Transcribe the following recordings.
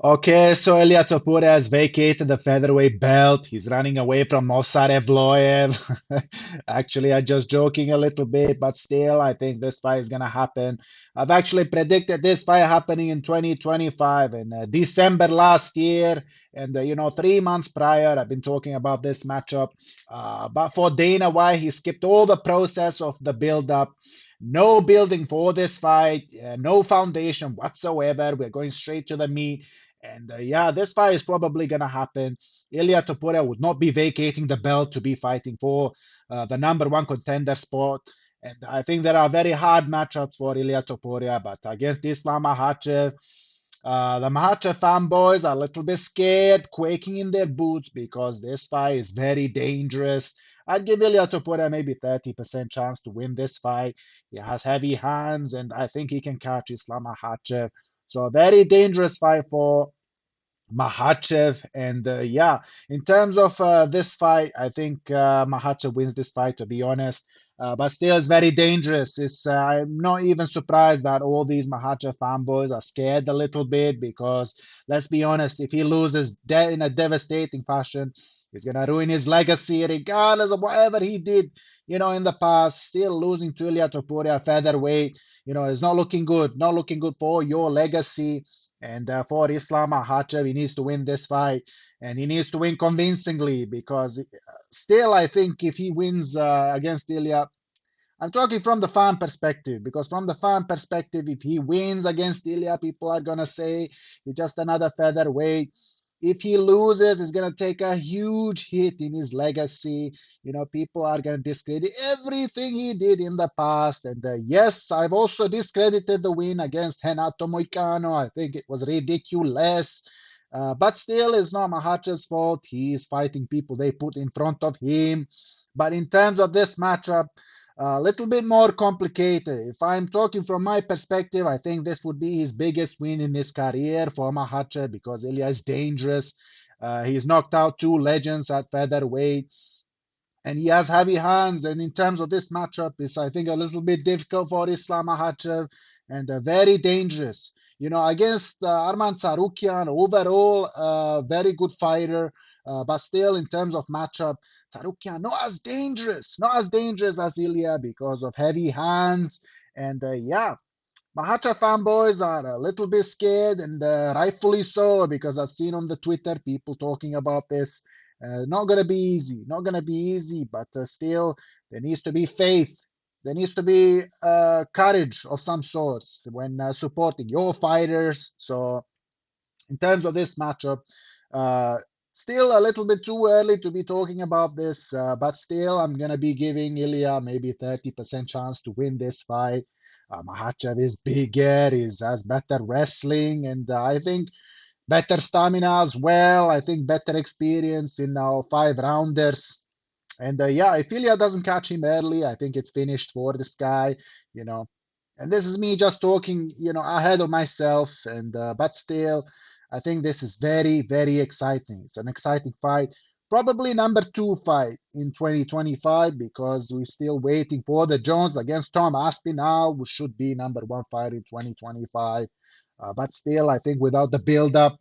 Okay, so Ilia Topuria has vacated the featherweight belt. He's running away from Movsar Evloev. Actually, I'm just joking a little bit, but still, I think this fight is gonna happen. I've actually predicted this fight happening in 2025 in December last year, and 3 months prior, I've been talking about this matchup. But for Dana White, he skipped all the process of the build-up. No building for this fight, no foundation whatsoever. We're going straight to the meat. And yeah, this fight is probably going to happen. Ilia Topuria would not be vacating the belt to be fighting for the number one contender spot. And I think there are very hard matchups for Ilia Topuria, but against Islam Makhachev, the Makhachev fanboys are a little bit scared, quaking in their boots because this fight is very dangerous. I'd give Ilia Topuria maybe 30% chance to win this fight. He has heavy hands, and I think he can catch Islam Makhachev. So a very dangerous fight for Makhachev. And yeah, in terms of this fight, I think Makhachev wins this fight, to be honest. But still, it's very dangerous. I'm not even surprised that all these Makhachev fanboys are scared a little bit because, let's be honest, if he loses in a devastating fashion, he's gonna ruin his legacy, regardless of whatever he did, in the past. Still losing to Ilia Topuria featherweight, is not looking good. Not looking good for your legacy. And for Islam Makhachev, he needs to win this fight, and he needs to win convincingly because still, I think if he wins against Ilya, I'm talking from the fan perspective because from the fan perspective, if he wins against Ilya, people are gonna say he's just another featherweight. If he loses, he's gonna take a huge hit in his legacy. People are gonna discredit everything he did in the past. And yes, I've also discredited the win against Renato Moicano. I think it was ridiculous. But still, it's not Mahachev's fault. He's fighting people they put in front of him. But in terms of this matchup, a little bit more complicated. If I'm talking from my perspective, I think this would be his biggest win in his career for Makhachev because Ilya is dangerous. He's knocked out two legends at featherweight, and he has heavy hands. And in terms of this matchup, it's I think a little bit difficult for Islam Makhachev and very dangerous. Against Arman Tsarukyan, overall, very good fighter, but still in terms of matchup, Tsarukyan not as dangerous as Ilya because of heavy hands. And yeah, Mahacha fanboys are a little bit scared, and rightfully so, because I've seen on the Twitter people talking about this. Not gonna be easy, not gonna be easy, but still there needs to be faith. There needs to be courage of some sorts when supporting your fighters. So in terms of this matchup, uh, still a little bit too early to be talking about this, but still, I'm going to be giving Ilya maybe 30% chance to win this fight. Makhachev is bigger, has better wrestling, and I think better stamina as well. I think better experience in our five rounders. And yeah, if Ilya doesn't catch him early, I think it's finished for this guy, you know. And this is me just talking, ahead of myself. And but still, I think this is very, very exciting. It's an exciting fight. Probably number two fight in 2025 because we're still waiting for the Jones against Tom Aspinall, which should be number one fight in 2025. But still, I think without the build-up,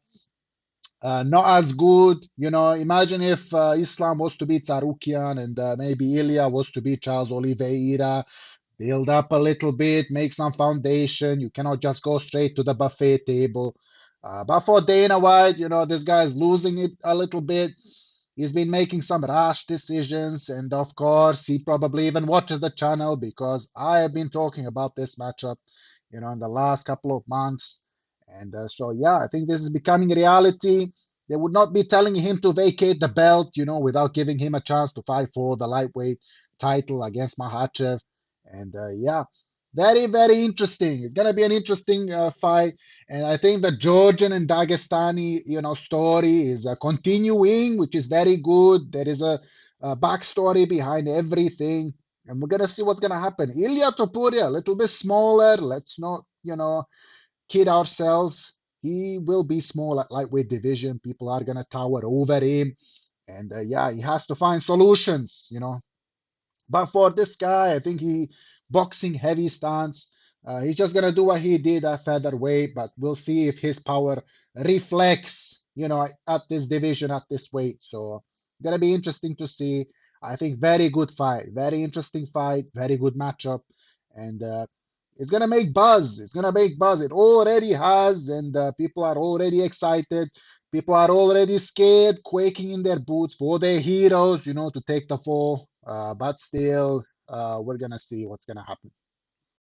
not as good. Imagine if Islam was to beat Sarukian and maybe Ilya was to beat Charles Oliveira. Build up a little bit, make some foundation. You cannot just go straight to the buffet table. But for Dana White, this guy is losing it a little bit. He's been making some rash decisions, and of course, he probably even watches the channel because I have been talking about this matchup, in the last couple of months. And so, yeah, I think this is becoming reality. They would not be telling him to vacate the belt, without giving him a chance to fight for the lightweight title against Makhachev. And yeah, very, very interesting. It's gonna be an interesting fight, and I think the Georgian and Dagestani, story is continuing, which is very good. There is a backstory behind everything, and we're gonna see what's gonna happen. Ilia Topuria, a little bit smaller. Let's not, kid ourselves. He will be small at lightweight division. People are gonna tower over him, and yeah, he has to find solutions. But for this guy, I think he boxing heavy stance. He's just gonna do what he did at featherweight, but we'll see if his power reflects, at this division, at this weight. So gonna be interesting to see. I think very good fight, very interesting fight, very good matchup, and it's gonna make buzz. It's gonna make buzz. It already has, and people are already excited. People are already scared, quaking in their boots for their heroes, to take the fall. But still, we're gonna see what's gonna happen.